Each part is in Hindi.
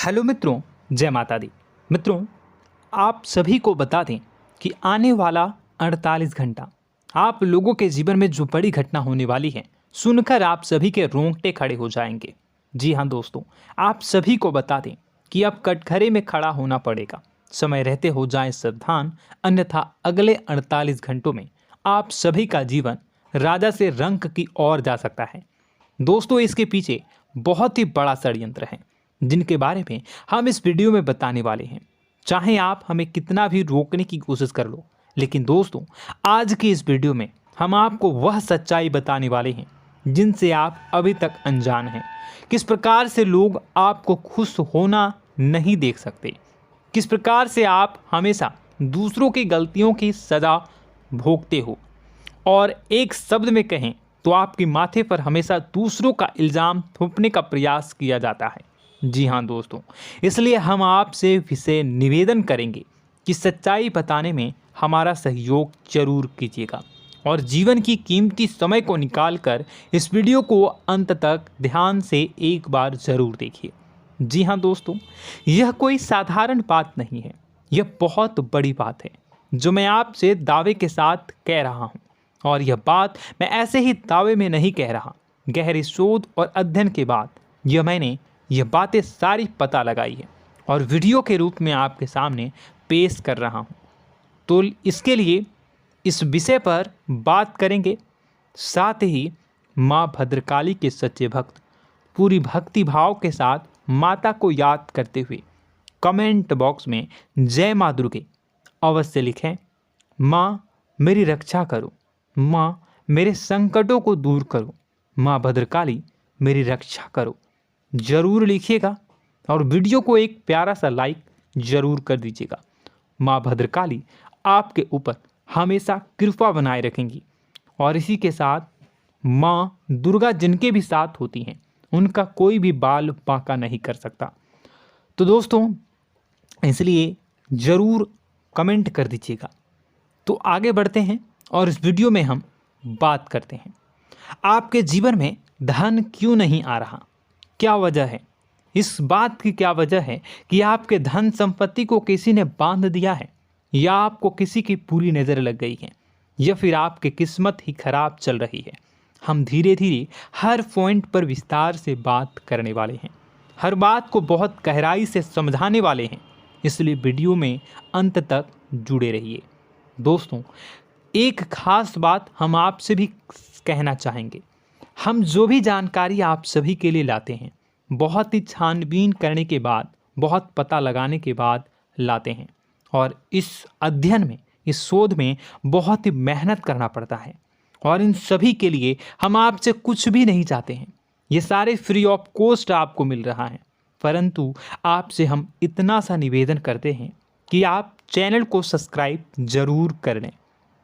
हेलो मित्रों, जय माता दी। मित्रों, आप सभी को बता दें कि आने वाला 48 घंटा आप लोगों के जीवन में जो बड़ी घटना होने वाली है, सुनकर आप सभी के रोंगटे खड़े हो जाएंगे। जी हाँ दोस्तों, आप सभी को बता दें कि अब कटघरे में खड़ा होना पड़ेगा। समय रहते हो जाएं सावधान, अन्यथा अगले 48 घंटों में आप सभी का जीवन राजा से रंक की ओर जा सकता है। दोस्तों, इसके पीछे बहुत ही बड़ा षड्यंत्र है जिनके बारे में हम इस वीडियो में बताने वाले हैं। चाहे आप हमें कितना भी रोकने की कोशिश कर लो, लेकिन दोस्तों आज की इस वीडियो में हम आपको वह सच्चाई बताने वाले हैं जिनसे आप अभी तक अनजान हैं। किस प्रकार से लोग आपको खुश होना नहीं देख सकते, किस प्रकार से आप हमेशा दूसरों की गलतियों की सज़ा भोगते हो, और एक शब्द में कहें तो आपके माथे पर हमेशा दूसरों का इल्ज़ाम थोपने का प्रयास किया जाता है। जी हाँ दोस्तों, इसलिए हम आपसे विशेष निवेदन करेंगे कि सच्चाई बताने में हमारा सहयोग जरूर कीजिएगा और जीवन की कीमती समय को निकालकर इस वीडियो को अंत तक ध्यान से एक बार ज़रूर देखिए। जी हाँ दोस्तों, यह कोई साधारण बात नहीं है, यह बहुत बड़ी बात है जो मैं आपसे दावे के साथ कह रहा हूँ। और यह बात मैं ऐसे ही दावे में नहीं कह रहा, गहरी शोध और अध्ययन के बाद मैंने यह बातें सारी पता लगाई है और वीडियो के रूप में आपके सामने पेश कर रहा हूँ। तो इसके लिए इस विषय पर बात करेंगे। साथ ही माँ भद्रकाली के सच्चे भक्त पूरी भक्ति भाव के साथ माता को याद करते हुए कमेंट बॉक्स में जय माँ दुर्गे अवश्य लिखें। माँ मेरी रक्षा करो, माँ मेरे संकटों को दूर करो, माँ भद्रकाली मेरी रक्षा करो, जरूर लिखिएगा और वीडियो को एक प्यारा सा लाइक जरूर कर दीजिएगा। माँ भद्रकाली आपके ऊपर हमेशा कृपा बनाए रखेंगी और इसी के साथ माँ दुर्गा जिनके भी साथ होती हैं उनका कोई भी बाल बांका नहीं कर सकता। तो दोस्तों, इसलिए ज़रूर कमेंट कर दीजिएगा। तो आगे बढ़ते हैं और इस वीडियो में हम बात करते हैं, आपके जीवन में धन क्यों नहीं आ रहा, क्या वजह है। इस बात की क्या वजह है कि आपके धन संपत्ति को किसी ने बांध दिया है, या आपको किसी की पूरी नज़र लग गई है, या फिर आपकी किस्मत ही खराब चल रही है। हम धीरे धीरे हर पॉइंट पर विस्तार से बात करने वाले हैं, हर बात को बहुत गहराई से समझाने वाले हैं, इसलिए वीडियो में अंत तक जुड़े रहिए। दोस्तों, एक खास बात हम आपसे भी कहना चाहेंगे, हम जो भी जानकारी आप सभी के लिए लाते हैं बहुत ही छानबीन करने के बाद, बहुत पता लगाने के बाद लाते हैं, और इस अध्ययन में, इस शोध में बहुत ही मेहनत करना पड़ता है। और इन सभी के लिए हम आपसे कुछ भी नहीं चाहते हैं, ये सारे फ्री ऑफ कॉस्ट आपको मिल रहा है। परंतु आपसे हम इतना सा निवेदन करते हैं कि आप चैनल को सब्सक्राइब ज़रूर कर लें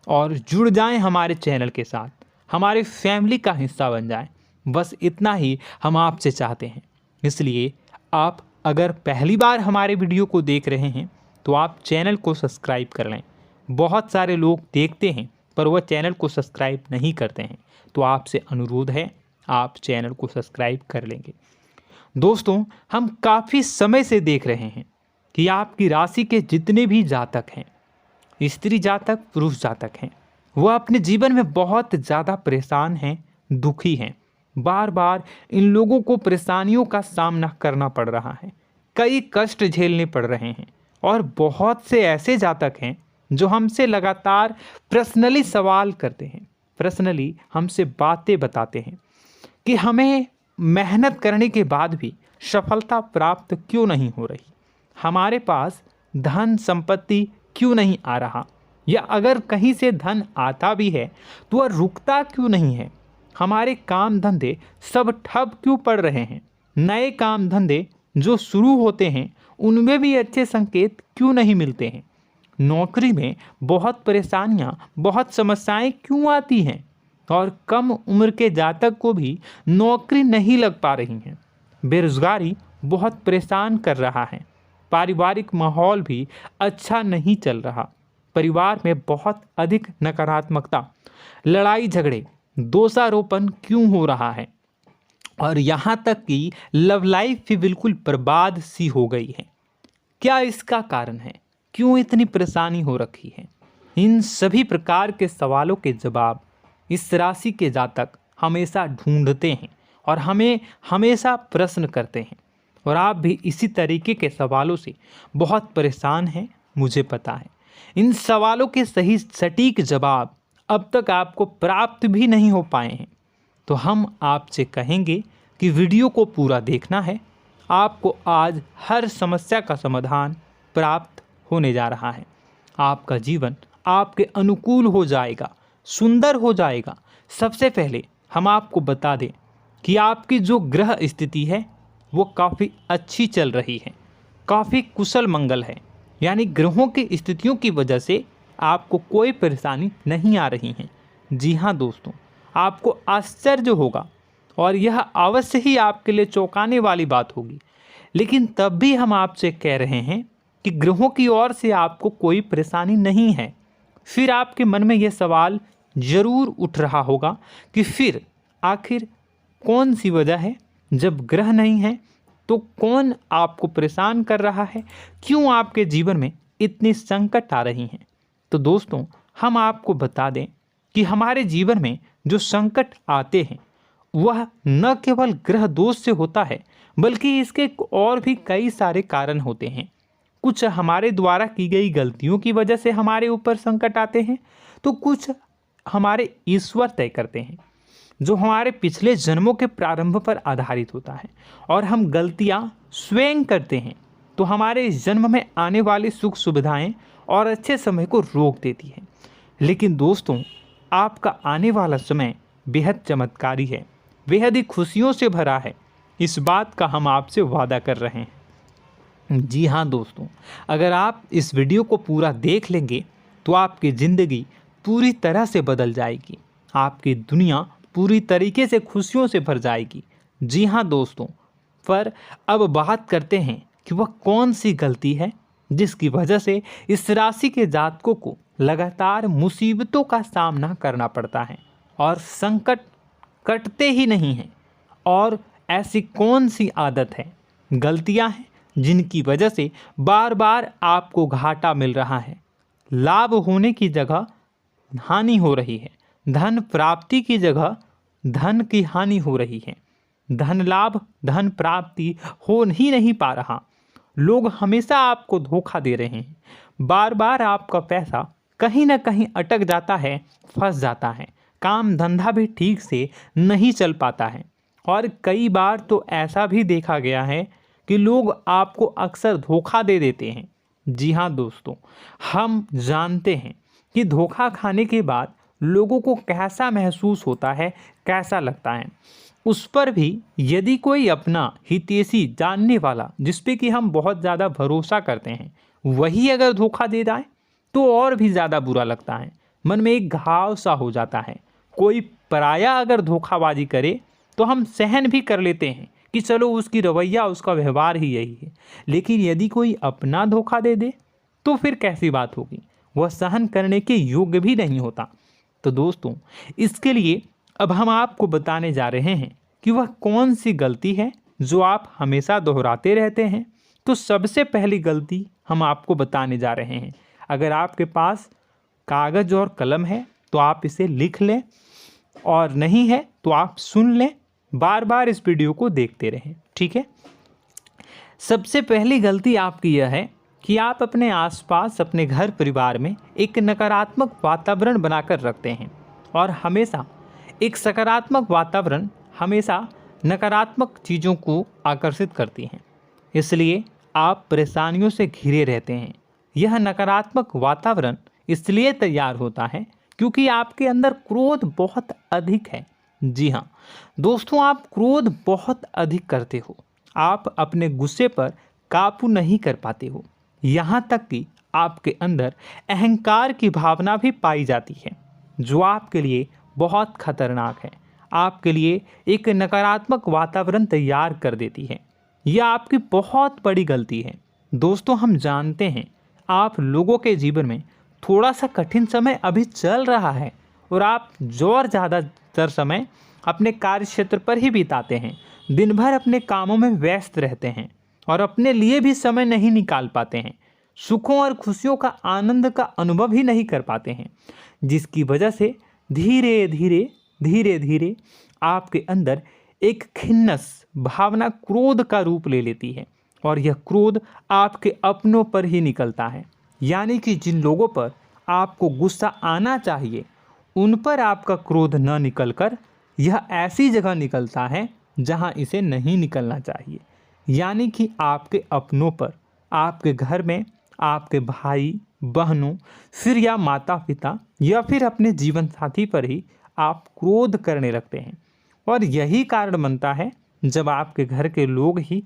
और जुड़ जाएं हमारे चैनल के साथ, हमारे फैमिली का हिस्सा बन जाएं। बस इतना ही हम आपसे चाहते हैं। इसलिए आप अगर पहली बार हमारे वीडियो को देख रहे हैं तो आप चैनल को सब्सक्राइब कर लें। बहुत सारे लोग देखते हैं पर वह चैनल को सब्सक्राइब नहीं करते हैं, तो आपसे अनुरोध है आप चैनल को सब्सक्राइब कर लेंगे। दोस्तों, हम काफ़ी समय से देख रहे हैं कि आपकी राशि के जितने भी जातक हैं, स्त्री जातक, पुरुष जातक हैं, वह अपने जीवन में बहुत ज़्यादा परेशान हैं, दुखी हैं। बार बार इन लोगों को परेशानियों का सामना करना पड़ रहा है, कई कष्ट झेलने पड़ रहे हैं। और बहुत से ऐसे जातक हैं जो हमसे लगातार पर्सनली सवाल करते हैं, पर्सनली हमसे बातें बताते हैं कि हमें मेहनत करने के बाद भी सफलता प्राप्त क्यों नहीं हो रही, हमारे पास धन संपत्ति क्यों नहीं आ रहा, या अगर कहीं से धन आता भी है तो वह रुकता क्यों नहीं है, हमारे काम धंधे सब ठप क्यों पड़ रहे हैं, नए काम धंधे जो शुरू होते हैं उनमें भी अच्छे संकेत क्यों नहीं मिलते हैं, नौकरी में बहुत परेशानियां, बहुत समस्याएं क्यों आती हैं, और कम उम्र के जातक को भी नौकरी नहीं लग पा रही हैं, बेरोजगारी बहुत परेशान कर रहा है, पारिवारिक माहौल भी अच्छा नहीं चल रहा, परिवार में बहुत अधिक नकारात्मकता, लड़ाई झगड़े, दोषारोपण क्यों हो रहा है, और यहाँ तक कि लव लाइफ भी बिल्कुल बर्बाद सी हो गई है। क्या इसका कारण है? क्यों इतनी परेशानी हो रखी है? इन सभी प्रकार के सवालों के जवाब इस राशि के जातक हमेशा ढूंढते हैं और हमें हमेशा प्रश्न करते हैं। और आप भी इसी तरीके के सवालों से बहुत परेशान हैं, मुझे पता है। इन सवालों के सही सटीक जवाब अब तक आपको प्राप्त भी नहीं हो पाए हैं। तो हम आपसे कहेंगे कि वीडियो को पूरा देखना है। आपको आज हर समस्या का समाधान प्राप्त होने जा रहा है। आपका जीवन आपके अनुकूल हो जाएगा, सुंदर हो जाएगा। सबसे पहले हम आपको बता दें कि आपकी जो ग्रह स्थिति है वो काफ़ी अच्छी चल रही है, काफ़ी कुशल मंगल है। यानी ग्रहों की स्थितियों की वजह से आपको कोई परेशानी नहीं आ रही है। जी हाँ दोस्तों, आपको आश्चर्य होगा और यह अवश्य ही आपके लिए चौंकाने वाली बात होगी। लेकिन तब भी हम आपसे कह रहे हैं कि ग्रहों की ओर से आपको कोई परेशानी नहीं है। फिर आपके मन में यह सवाल जरूर उठ रहा होगा कि फिर आखिर कौन सी वजह है? जब ग्रह नहीं है तो कौन आपको परेशान कर रहा है? क्यों आपके जीवन में इतनी संकट आ रही हैं? तो दोस्तों, हम आपको बता दें कि हमारे जीवन में जो संकट आते हैं वह न केवल ग्रह दोष से होता है, बल्कि इसके और भी कई सारे कारण होते हैं। कुछ हमारे द्वारा की गई गलतियों की वजह से हमारे ऊपर संकट आते हैं, तो कुछ हमारे ईश्वर तय करते हैं, जो हमारे पिछले जन्मों के प्रारंभ पर आधारित होता है। और हम गलतियां स्वयं करते हैं तो हमारे इस जन्म में आने वाली सुख सुविधाएं और अच्छे समय को रोक देती है। लेकिन दोस्तों, आपका आने वाला समय बेहद चमत्कारी है, बेहद ही खुशियों से भरा है। इस बात का हम आपसे वादा कर रहे हैं। जी हाँ दोस्तों, अगर आप इस वीडियो को पूरा देख लेंगे तो आपकी ज़िंदगी पूरी तरह से बदल जाएगी, आपकी दुनिया पूरी तरीके से खुशियों से भर जाएगी। जी हाँ दोस्तों, पर अब बात करते हैं कि वह कौन सी गलती है जिसकी वजह से इस राशि के जातकों को लगातार मुसीबतों का सामना करना पड़ता है और संकट कटते ही नहीं हैं। और ऐसी कौन सी आदत है, गलतियां हैं जिनकी वजह से बार बार आपको घाटा मिल रहा है, लाभ होने की जगह हानि हो रही है, धन प्राप्ति की जगह धन की हानि हो रही है, धन लाभ धन प्राप्ति हो ही नहीं पा रहा, लोग हमेशा आपको धोखा दे रहे हैं, बार बार आपका पैसा कहीं ना कहीं अटक जाता है, फंस जाता है, काम धंधा भी ठीक से नहीं चल पाता है। और कई बार तो ऐसा भी देखा गया है कि लोग आपको अक्सर धोखा दे देते हैं। जी हाँ दोस्तों, हम जानते हैं कि धोखा खाने के बाद लोगों को कैसा महसूस होता है, कैसा लगता है। उस पर भी यदि कोई अपना हितैषी जानने वाला, जिस पे कि हम बहुत ज़्यादा भरोसा करते हैं, वही अगर धोखा दे जाए तो और भी ज़्यादा बुरा लगता है, मन में एक घाव सा हो जाता है। कोई पराया अगर धोखाबाजी करे तो हम सहन भी कर लेते हैं कि चलो उसकी रवैया, उसका व्यवहार ही यही है। लेकिन यदि कोई अपना धोखा दे दे तो फिर कैसी बात होगी, वह सहन करने के योग्य भी नहीं होता। तो दोस्तों, इसके लिए अब हम आपको बताने जा रहे हैं कि वह कौन सी गलती है जो आप हमेशा दोहराते रहते हैं। तो सबसे पहली गलती हम आपको बताने जा रहे हैं। अगर आपके पास कागज़ और कलम है तो आप इसे लिख लें, और नहीं है तो आप सुन लें, बार बार इस वीडियो को देखते रहें, ठीक है। सबसे पहली गलती आपकी यह है कि आप अपने आसपास, अपने घर परिवार में एक नकारात्मक वातावरण बनाकर रखते हैं। और हमेशा एक सकारात्मक वातावरण हमेशा नकारात्मक चीज़ों को आकर्षित करती हैं, इसलिए आप परेशानियों से घिरे रहते हैं। यह नकारात्मक वातावरण इसलिए तैयार होता है क्योंकि आपके अंदर क्रोध बहुत अधिक है। जी हाँ दोस्तों, आप क्रोध बहुत अधिक करते हो, आप अपने गुस्से पर काबू नहीं कर पाते हो, यहाँ तक कि आपके अंदर अहंकार की भावना भी पाई जाती है, जो आपके लिए बहुत खतरनाक है, आपके लिए एक नकारात्मक वातावरण तैयार कर देती है। यह आपकी बहुत बड़ी गलती है। दोस्तों, हम जानते हैं आप लोगों के जीवन में थोड़ा सा कठिन समय अभी चल रहा है और आप और ज़्यादातर समय अपने कार्य क्षेत्र पर ही बिताते हैं, दिन भर अपने कामों में व्यस्त रहते हैं और अपने लिए भी समय नहीं निकाल पाते हैं, सुखों और खुशियों का आनंद का अनुभव ही नहीं कर पाते हैं, जिसकी वजह से धीरे धीरे धीरे धीरे आपके अंदर एक खिन्नस भावना क्रोध का रूप ले लेती है और यह क्रोध आपके अपनों पर ही निकलता है। यानी कि जिन लोगों पर आपको गुस्सा आना चाहिए उन पर आपका क्रोध न निकलकर यह ऐसी जगह निकलता है जहां इसे नहीं निकलना चाहिए। यानी कि आपके अपनों पर, आपके घर में आपके भाई बहनों, फिर या माता पिता या फिर अपने जीवन साथी पर ही आप क्रोध करने लगते हैं। और यही कारण बनता है जब आपके घर के लोग ही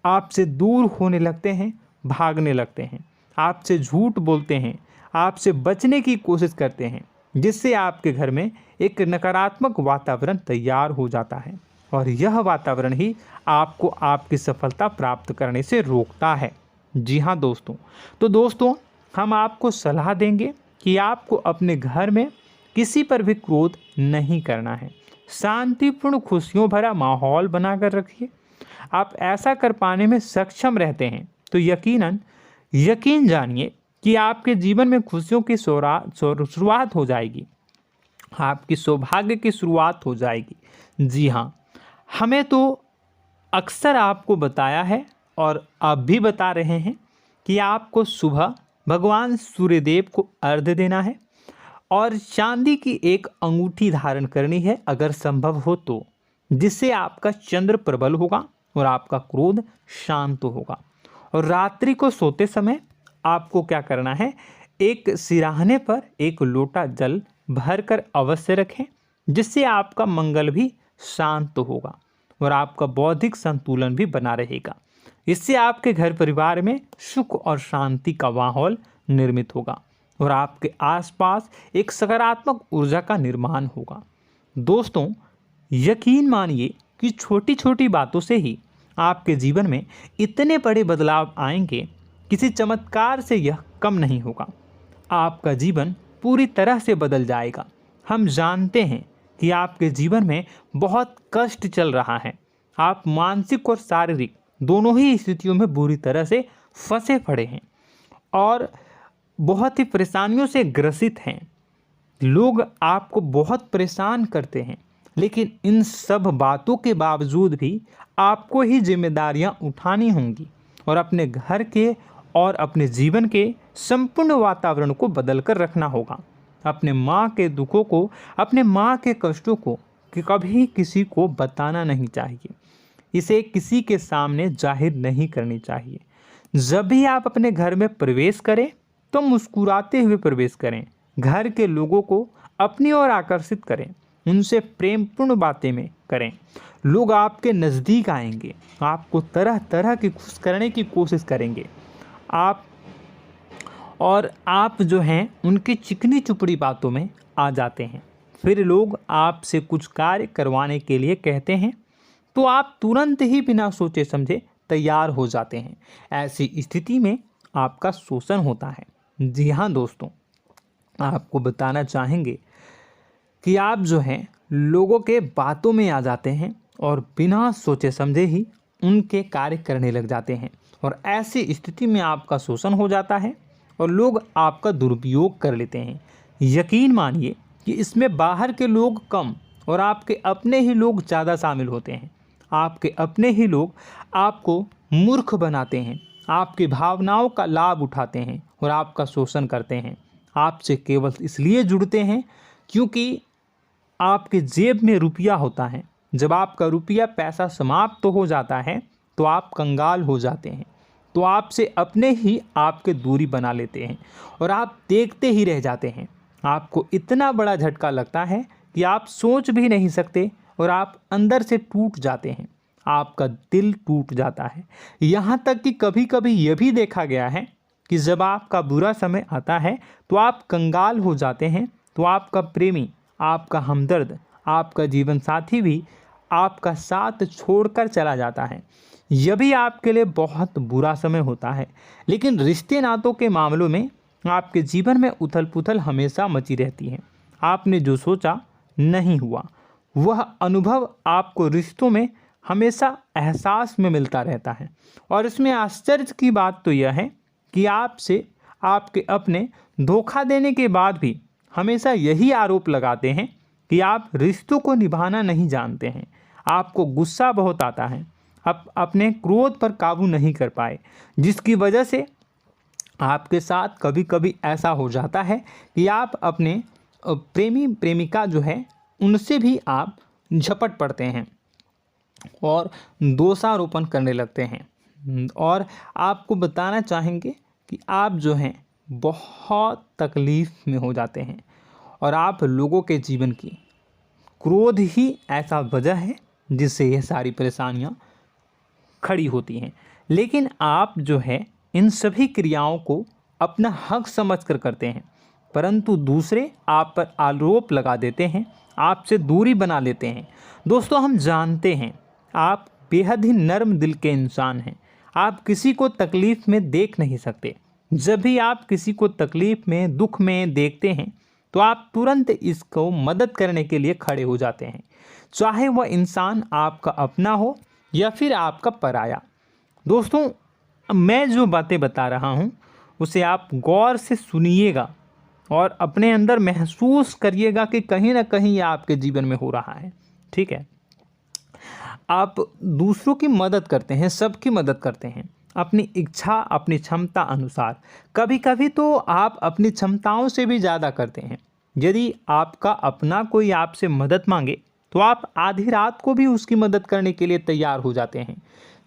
आपसे दूर होने लगते हैं, भागने लगते हैं, आपसे झूठ बोलते हैं, आपसे बचने की कोशिश करते हैं, जिससे आपके घर में एक नकारात्मक वातावरण तैयार हो जाता है और यह वातावरण ही आपको आपकी सफलता प्राप्त करने से रोकता है। जी हाँ दोस्तों, तो दोस्तों हम आपको सलाह देंगे कि आपको अपने घर में किसी पर भी क्रोध नहीं करना है। शांतिपूर्ण खुशियों भरा माहौल बनाकर रखिए। आप ऐसा कर पाने में सक्षम रहते हैं तो यकीन जानिए कि आपके जीवन में खुशियों की शुरुआत हो जाएगी, आपकी सौभाग्य की शुरुआत हो जाएगी। जी हाँ, हमें तो अक्सर आपको बताया है और आप भी बता रहे हैं कि आपको सुबह भगवान सूर्यदेव को अर्घ्य देना है और चांदी की एक अंगूठी धारण करनी है अगर संभव हो तो, जिससे आपका चंद्र प्रबल होगा और आपका क्रोध शांत होगा। और रात्रि को सोते समय आपको क्या करना है, एक सिराहने पर एक लोटा जल भरकर अवश्य रखें, जिससे आपका मंगल भी शांत होगा और आपका बौद्धिक संतुलन भी बना रहेगा। इससे आपके घर परिवार में सुख और शांति का माहौल निर्मित होगा और आपके आसपास एक सकारात्मक ऊर्जा का निर्माण होगा। दोस्तों यकीन मानिए कि छोटी छोटी बातों से ही आपके जीवन में इतने बड़े बदलाव आएंगे, किसी चमत्कार से यह कम नहीं होगा। आपका जीवन पूरी तरह से बदल जाएगा। हम जानते हैं कि आपके जीवन में बहुत कष्ट चल रहा है, आप मानसिक और शारीरिक दोनों ही स्थितियों में बुरी तरह से फंसे पड़े हैं और बहुत ही परेशानियों से ग्रसित हैं। लोग आपको बहुत परेशान करते हैं, लेकिन इन सब बातों के बावजूद भी आपको ही जिम्मेदारियां उठानी होंगी और अपने घर के और अपने जीवन के संपूर्ण वातावरण को बदल कर रखना होगा। अपने माँ के दुखों को, अपने माँ के कष्टों को कभी किसी को बताना नहीं चाहिए, इसे किसी के सामने जाहिर नहीं करनी चाहिए। जब भी आप अपने घर में प्रवेश करें तो मुस्कुराते हुए प्रवेश करें, घर के लोगों को अपनी ओर आकर्षित करें, उनसे प्रेमपूर्ण बातें में करें। लोग आपके नज़दीक आएंगे, आपको तरह तरह की खुश करने की कोशिश करेंगे। आप जो हैं उनकी चिकनी चुपड़ी बातों में आ जाते हैं। फिर लोग आपसे कुछ कार्य करवाने के लिए कहते हैं तो आप तुरंत ही बिना सोचे समझे तैयार हो जाते हैं। ऐसी स्थिति में आपका शोषण होता है। जी हाँ दोस्तों, आपको बताना चाहेंगे कि आप जो हैं लोगों के बातों में आ जाते हैं और बिना सोचे समझे ही उनके कार्य करने लग जाते हैं और ऐसी स्थिति में आपका शोषण हो जाता है और लोग आपका दुरुपयोग कर लेते हैं। यकीन मानिए कि इसमें बाहर के लोग कम और आपके अपने ही लोग ज़्यादा शामिल होते हैं। आपके अपने ही लोग आपको मूर्ख बनाते हैं, आपकी भावनाओं का लाभ उठाते हैं और आपका शोषण करते हैं। आपसे केवल इसलिए जुड़ते हैं क्योंकि आपके जेब में रुपया होता है। जब आपका रुपया पैसा समाप्त हो जाता है तो आप कंगाल हो जाते हैं, तो आपसे अपने ही आपके दूरी बना लेते हैं और आप देखते ही रह जाते हैं। आपको इतना बड़ा झटका लगता है कि आप सोच भी नहीं सकते और आप अंदर से टूट जाते हैं, आपका दिल टूट जाता है। यहाँ तक कि कभी कभी यह भी देखा गया है कि जब आपका बुरा समय आता है तो आप कंगाल हो जाते हैं, तो आपका प्रेमी, आपका हमदर्द, आपका जीवन साथी भी आपका साथ छोड़कर चला जाता है। यह भी आपके लिए बहुत बुरा समय होता है। लेकिन रिश्ते नातों के मामलों में आपके जीवन में उथल पुथल हमेशा मची रहती है। आपने जो सोचा नहीं हुआ। वह अनुभव आपको रिश्तों में हमेशा एहसास में मिलता रहता है। और इसमें आश्चर्य की बात तो यह है कि आपसे आपके अपने धोखा देने के बाद भी हमेशा यही आरोप लगाते हैं कि आप रिश्तों को निभाना नहीं जानते हैं। आपको गुस्सा बहुत आता है, आप अपने क्रोध पर काबू नहीं कर पाए, जिसकी वजह से आपके साथ कभी कभी ऐसा हो जाता है कि आप अपने प्रेमी प्रेमिका जो है उनसे भी आप झपट पड़ते हैं और दोषारोपण करने लगते हैं। और आपको बताना चाहेंगे कि आप जो हैं बहुत तकलीफ़ में हो जाते हैं और आप लोगों के जीवन की क्रोध ही ऐसा वजह है जिससे यह सारी परेशानियां खड़ी होती हैं। लेकिन आप जो है इन सभी क्रियाओं को अपना हक समझकर करते हैं, परंतु दूसरे आप पर आरोप लगा देते हैं, आपसे दूरी बना लेते हैं। दोस्तों, हम जानते हैं आप बेहद ही नर्म दिल के इंसान हैं। आप किसी को तकलीफ़ में देख नहीं सकते। जब भी आप किसी को तकलीफ़ में, दुख में देखते हैं तो आप तुरंत इसको मदद करने के लिए खड़े हो जाते हैं, चाहे वह इंसान आपका अपना हो या फिर आपका पराया। दोस्तों, मैं जो बातें बता रहा हूँ उसे आप गौर से सुनिएगा और अपने अंदर महसूस करिएगा कि कहीं ना कहीं यह आपके जीवन में हो रहा है। ठीक है, आप दूसरों की मदद करते हैं, सबकी मदद करते हैं अपनी इच्छा, अपनी क्षमता अनुसार। कभी कभी तो आप अपनी क्षमताओं से भी ज़्यादा करते हैं। यदि आपका अपना कोई आपसे मदद मांगे तो आप आधी रात को भी उसकी मदद करने के लिए तैयार हो जाते हैं।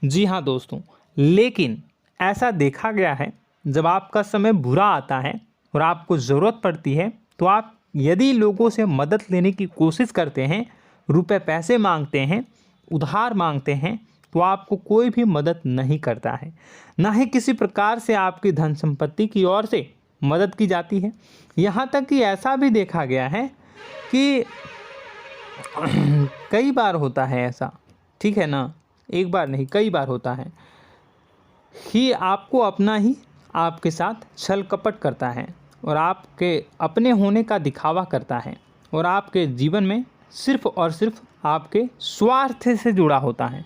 जी हाँ दोस्तों, लेकिन ऐसा देखा गया है जब आपका समय बुरा आता है और आपको ज़रूरत पड़ती है तो आप यदि लोगों से मदद लेने की कोशिश करते हैं, रुपए पैसे मांगते हैं, उधार मांगते हैं, तो आपको कोई भी मदद नहीं करता है। ना ही किसी प्रकार से आपकी धन संपत्ति की ओर से मदद की जाती है। यहाँ तक कि ऐसा भी देखा गया है कि कई बार होता है ऐसा, ठीक है ना, एक बार नहीं कई बार होता है कि आपको अपना ही आपके साथ छल कपट करता है और आपके अपने होने का दिखावा करता है और आपके जीवन में सिर्फ और सिर्फ आपके स्वार्थ से जुड़ा होता है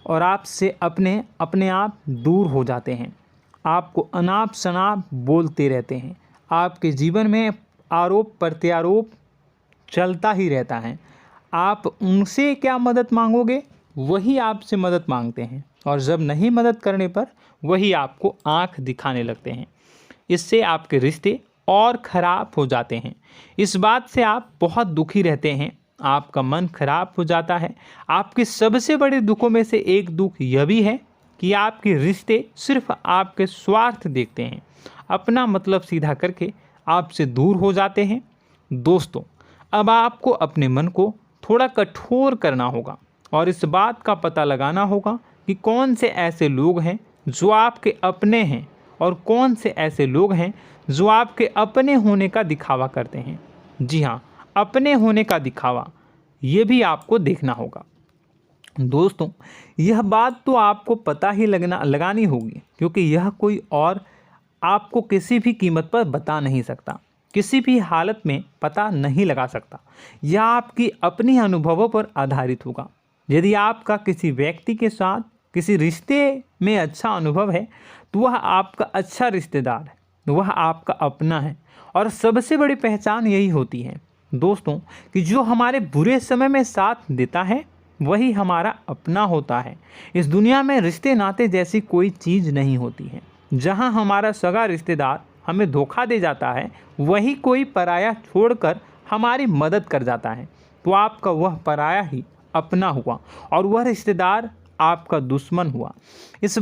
और आपसे अपने आप दूर हो जाते हैं। आपको अनाप शनाप बोलते रहते हैं। आपके जीवन में आरोप प्रत्यारोप चलता ही रहता है। आप उनसे क्या मदद मांगोगे, वही आपसे मदद मांगते हैं और जब नहीं मदद करने पर वही आपको आंख दिखाने लगते हैं। इससे आपके रिश्ते और ख़राब हो जाते हैं। इस बात से आप बहुत दुखी रहते हैं, आपका मन खराब हो जाता है। आपके सबसे बड़े दुखों में से एक दुख यह भी है कि आपके रिश्ते सिर्फ आपके स्वार्थ देखते हैं, अपना मतलब सीधा करके आपसे दूर हो जाते हैं। दोस्तों, अब आपको अपने मन को थोड़ा कठोर करना होगा और इस बात का पता लगाना होगा कि कौन से ऐसे लोग हैं जो आपके अपने हैं और कौन से ऐसे लोग हैं जो आपके अपने होने का दिखावा करते हैं। जी हाँ, अपने होने का दिखावा, ये भी आपको देखना होगा। दोस्तों, यह बात तो आपको पता ही लगानी होगी, क्योंकि यह कोई और आपको किसी भी कीमत पर बता नहीं सकता, किसी भी हालत में पता नहीं लगा सकता। यह आपकी अपनी अनुभवों पर आधारित होगा। यदि आपका किसी व्यक्ति के साथ किसी रिश्ते में अच्छा अनुभव है तो वह आपका अच्छा रिश्तेदार है, वह आपका अपना है। और सबसे बड़ी पहचान यही होती है दोस्तों कि जो हमारे बुरे समय में साथ देता है वही हमारा अपना होता है। इस दुनिया में रिश्ते नाते जैसी कोई चीज़ नहीं होती है। जहां हमारा सगा रिश्तेदार हमें धोखा दे जाता है, वही कोई पराया छोड़कर हमारी मदद कर जाता है, तो आपका वह पराया ही अपना हुआ और वह रिश्तेदार आपका दुश्मन हुआ। इस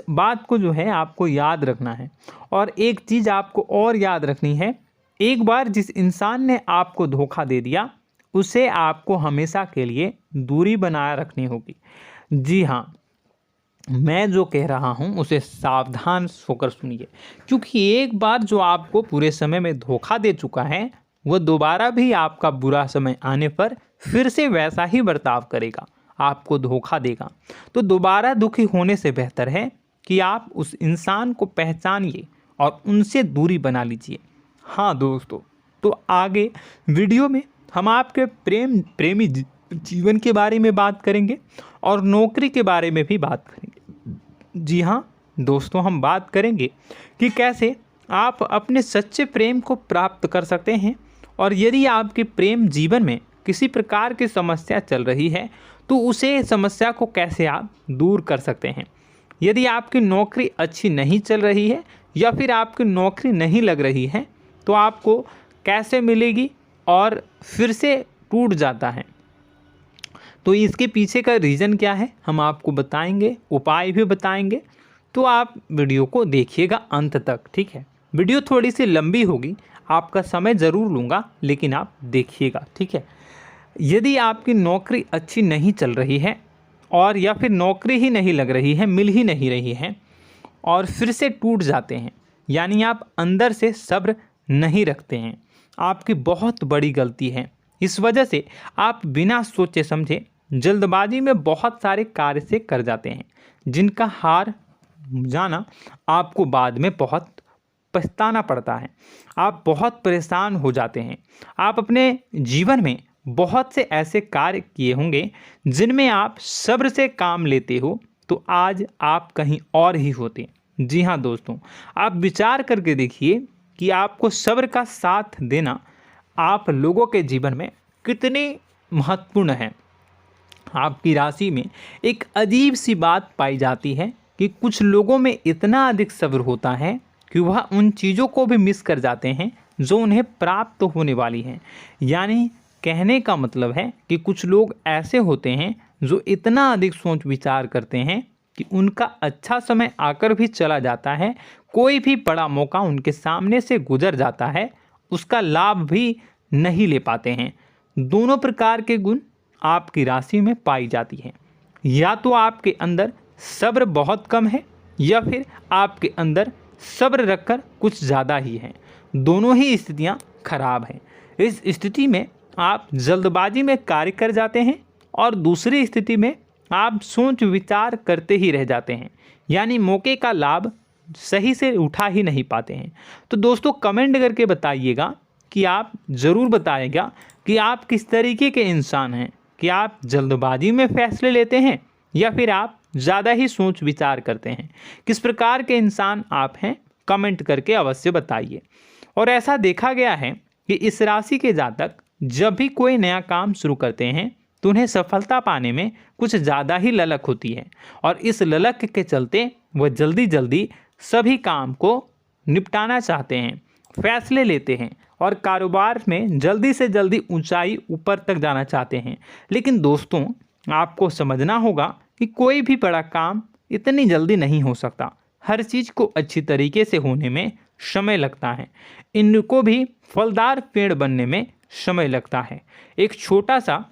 बात को जो है आपको याद रखना है। और एक चीज़ आपको और याद रखनी है, एक बार जिस इंसान ने आपको धोखा दे दिया उसे आपको हमेशा के लिए दूरी बनाए रखनी होगी। जी हाँ, मैं जो कह रहा हूँ उसे सावधान होकर सुनिए, क्योंकि एक बार जो आपको पूरे समय में धोखा दे चुका है वह दोबारा भी आपका बुरा समय आने पर फिर से वैसा ही बर्ताव करेगा, आपको धोखा देगा। तो दोबारा दुखी होने से बेहतर है कि आप उस इंसान को पहचानिए और उनसे दूरी बना लीजिए। हाँ दोस्तों, तो आगे वीडियो में हम आपके प्रेमी जीवन के बारे में बात करेंगे और नौकरी के बारे में भी बात करेंगे। जी हाँ दोस्तों, हम बात करेंगे कि कैसे आप अपने सच्चे प्रेम को प्राप्त कर सकते हैं, और यदि आपके प्रेम जीवन में किसी प्रकार की समस्या चल रही है तो उसे समस्या को कैसे आप दूर कर सकते हैं। यदि आपकी नौकरी अच्छी नहीं चल रही है या फिर आपकी नौकरी नहीं लग रही है तो आपको कैसे मिलेगी और फिर से टूट जाता है, तो इसके पीछे का रीज़न क्या है हम आपको बताएंगे, उपाय भी बताएंगे। तो आप वीडियो को देखिएगा अंत तक, ठीक है। वीडियो थोड़ी सी लंबी होगी, आपका समय ज़रूर लूँगा, लेकिन आप देखिएगा, ठीक है। यदि आपकी नौकरी अच्छी नहीं चल रही है और या फिर नौकरी ही नहीं लग रही है, मिल ही नहीं रही है और फिर से टूट जाते हैं, यानी आप अंदर से सब्र नहीं रखते हैं, आपकी बहुत बड़ी गलती है। इस वजह से आप बिना सोचे समझे जल्दबाजी में बहुत सारे कार्य से कर जाते हैं, जिनका हार जाना आपको बाद में बहुत पछताना पड़ता है। आप बहुत परेशान हो जाते हैं। आप अपने जीवन में बहुत से ऐसे कार्य किए होंगे जिनमें आप सब्र से काम लेते हो, तो आज आप कहीं और ही होते। जी हाँ दोस्तों, आप विचार करके देखिए कि आपको सब्र का साथ देना आप लोगों के जीवन में कितने महत्वपूर्ण है। आपकी राशि में एक अजीब सी बात पाई जाती है कि कुछ लोगों में इतना अधिक सब्र होता है कि वह उन चीज़ों को भी मिस कर जाते हैं जो उन्हें प्राप्त होने वाली हैं। यानी कहने का मतलब है कि कुछ लोग ऐसे होते हैं जो इतना अधिक सोच विचार करते हैं कि उनका अच्छा समय आकर भी चला जाता है, कोई भी बड़ा मौका उनके सामने से गुजर जाता है, उसका लाभ भी नहीं ले पाते हैं। दोनों प्रकार के गुण आपकी राशि में पाई जाती हैं। या तो आपके अंदर सब्र बहुत कम है या फिर आपके अंदर सब्र रखकर कुछ ज़्यादा ही है। दोनों ही स्थितियाँ खराब हैं। इस स्थिति में आप जल्दबाजी में कार्य कर जाते हैं और दूसरी स्थिति में आप सोच विचार करते ही रह जाते हैं, यानी मौके का लाभ सही से उठा ही नहीं पाते हैं। तो दोस्तों कमेंट करके बताइएगा कि आप ज़रूर बताइएगा कि आप किस तरीके के इंसान हैं, कि आप जल्दबाजी में फैसले लेते हैं या फिर आप ज़्यादा ही सोच विचार करते हैं। किस प्रकार के इंसान आप हैं, कमेंट करके अवश्य बताइए। और ऐसा देखा गया है कि इस राशि के जातक जब भी कोई नया काम शुरू करते हैं तो उन्हें सफलता पाने में कुछ ज़्यादा ही ललक होती है, और इस ललक के चलते वह जल्दी जल्दी सभी काम को निपटाना चाहते हैं, फैसले लेते हैं और कारोबार में जल्दी से जल्दी ऊंचाई ऊपर तक जाना चाहते हैं। लेकिन दोस्तों आपको समझना होगा कि कोई भी बड़ा काम इतनी जल्दी नहीं हो सकता। हर चीज़ को अच्छी तरीके से होने में समय लगता है। इनको भी फलदार पेड़ बनने में समय लगता है। एक छोटा सा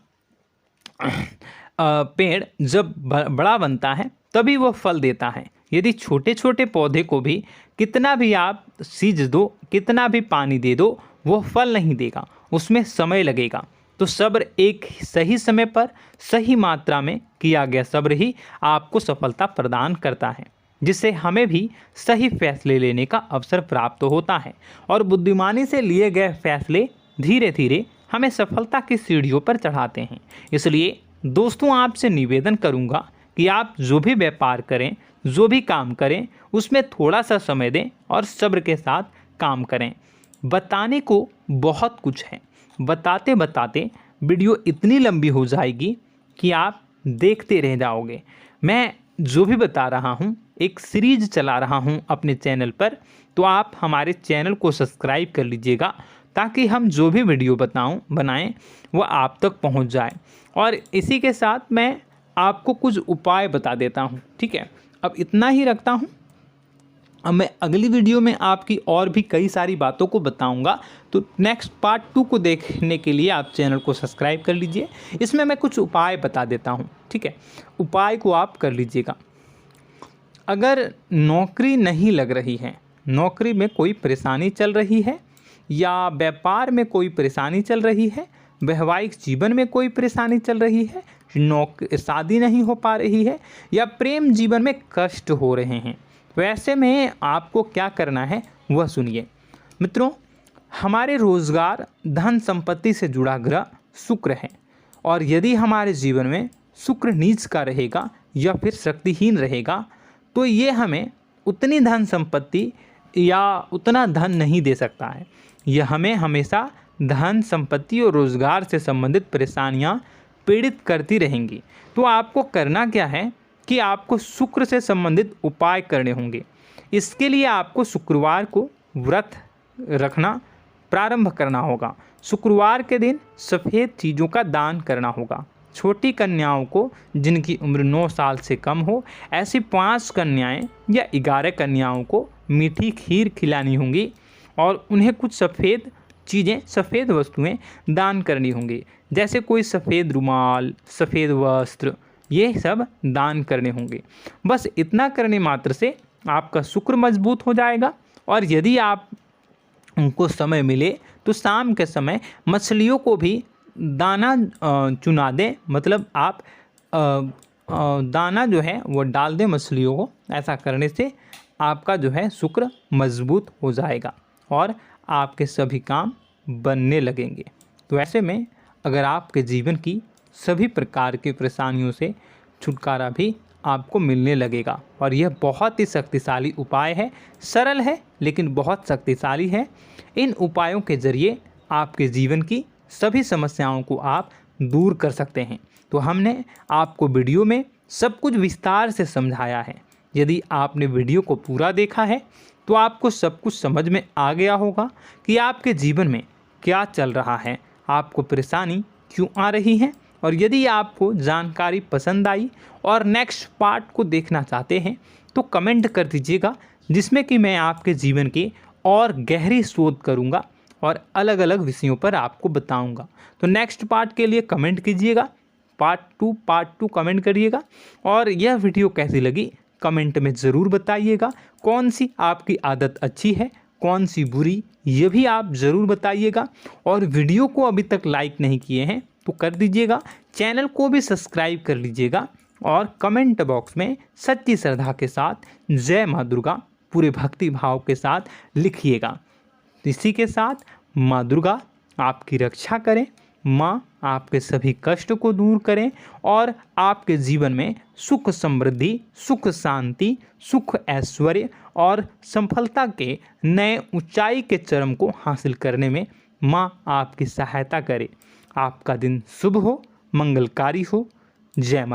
पेड़ जब बड़ा बनता है तभी वह फल देता है। यदि छोटे छोटे पौधे को भी कितना भी आप सींच दो, कितना भी पानी दे दो, वो फल नहीं देगा, उसमें समय लगेगा। तो सब्र एक सही समय पर सही मात्रा में किया गया सब्र ही आपको सफलता प्रदान करता है, जिससे हमें भी सही फैसले लेने का अवसर प्राप्त होता है। और बुद्धिमानी से लिए गए फैसले धीरे धीरे हमें सफलता की सीढ़ियों पर चढ़ाते हैं। इसलिए दोस्तों आपसे निवेदन करूंगा कि आप जो भी व्यापार करें, जो भी काम करें, उसमें थोड़ा सा समय दें और सब्र के साथ काम करें। बताने को बहुत कुछ है, बताते बताते वीडियो इतनी लंबी हो जाएगी कि आप देखते रह जाओगे। मैं जो भी बता रहा हूँ एक सीरीज चला रहा हूँ अपने चैनल पर, तो आप हमारे चैनल को सब्सक्राइब कर लीजिएगा ताकि हम जो भी वीडियो बनाएं वो आप तक पहुँच जाए। और इसी के साथ मैं आपको कुछ उपाय बता देता हूँ, ठीक है। अब इतना ही रखता हूँ। अब मैं अगली वीडियो में आपकी और भी कई सारी बातों को बताऊंगा। तो नेक्स्ट पार्ट 2 को देखने के लिए आप चैनल को सब्सक्राइब कर लीजिए। इसमें मैं कुछ उपाय बता देता हूं, ठीक है। उपाय को आप कर लीजिएगा। अगर नौकरी नहीं लग रही है, नौकरी में कोई परेशानी चल रही है, या व्यापार में कोई परेशानी चल रही है, वैवाहिक जीवन में कोई परेशानी चल रही है, शादी नहीं हो पा रही है, या प्रेम जीवन में कष्ट हो रहे हैं, वैसे में आपको क्या करना है वह सुनिए। मित्रों, हमारे रोजगार धन संपत्ति से जुड़ा ग्रह शुक्र है, और यदि हमारे जीवन में शुक्र नीच का रहेगा या फिर शक्तिहीन रहेगा तो ये हमें उतनी धन संपत्ति या उतना धन नहीं दे सकता है। यह हमें हमेशा धन संपत्ति और रोजगार से संबंधित परेशानियां पीड़ित करती रहेंगी। तो आपको करना क्या है कि आपको शुक्र से संबंधित उपाय करने होंगे। इसके लिए आपको शुक्रवार को व्रत रखना प्रारंभ करना होगा। शुक्रवार के दिन सफ़ेद चीज़ों का दान करना होगा। छोटी कन्याओं को जिनकी उम्र 9 साल से कम हो, ऐसी 5 कन्याएं या 11 कन्याओं को मीठी खीर खिलानी होंगी और उन्हें कुछ सफ़ेद चीज़ें, सफ़ेद वस्तुएं दान करनी होंगी, जैसे कोई सफ़ेद रुमाल, सफ़ेद वस्त्र, ये सब दान करने होंगे। बस इतना करने मात्र से आपका शुक्र मजबूत हो जाएगा। और यदि आप उनको समय मिले तो शाम के समय मछलियों को भी दाना चुना दें, मतलब आप दाना जो है वो डाल दें मछलियों को। ऐसा करने से आपका जो है शुक्र मजबूत हो जाएगा और आपके सभी काम बनने लगेंगे। तो ऐसे में अगर आपके जीवन की सभी प्रकार की परेशानियों से छुटकारा भी आपको मिलने लगेगा। और यह बहुत ही शक्तिशाली उपाय है, सरल है लेकिन बहुत शक्तिशाली है। इन उपायों के ज़रिए आपके जीवन की सभी समस्याओं को आप दूर कर सकते हैं। तो हमने आपको वीडियो में सब कुछ विस्तार से समझाया है। यदि आपने वीडियो को पूरा देखा है तो आपको सब कुछ समझ में आ गया होगा कि आपके जीवन में क्या चल रहा है, आपको परेशानी क्यों आ रही है। और यदि आपको जानकारी पसंद आई और नेक्स्ट पार्ट को देखना चाहते हैं तो कमेंट कर दीजिएगा, जिसमें कि मैं आपके जीवन के और गहरी शोध करूंगा और अलग अलग विषयों पर आपको बताऊंगा। तो नेक्स्ट पार्ट के लिए कमेंट कीजिएगा, पार्ट टू कमेंट करिएगा। और यह वीडियो कैसी लगी कमेंट में ज़रूर बताइएगा। कौन सी आपकी आदत अच्छी है, कौन सी बुरी, ये भी आप ज़रूर बताइएगा। और वीडियो को अभी तक लाइक नहीं किए हैं तो कर दीजिएगा, चैनल को भी सब्सक्राइब कर लीजिएगा और कमेंट बॉक्स में सच्ची श्रद्धा के साथ जय माँ दुर्गा पूरे भक्ति भाव के साथ लिखिएगा। इसी के साथ माँ दुर्गा आपकी रक्षा करें, माँ आपके सभी कष्ट को दूर करें और आपके जीवन में सुख समृद्धि, सुख शांति, सुख ऐश्वर्य और सफलता के नए ऊंचाई के चरम को हासिल करने में माँ आपकी सहायता करे। आपका दिन शुभ हो, मंगलकारी हो। जय माँ।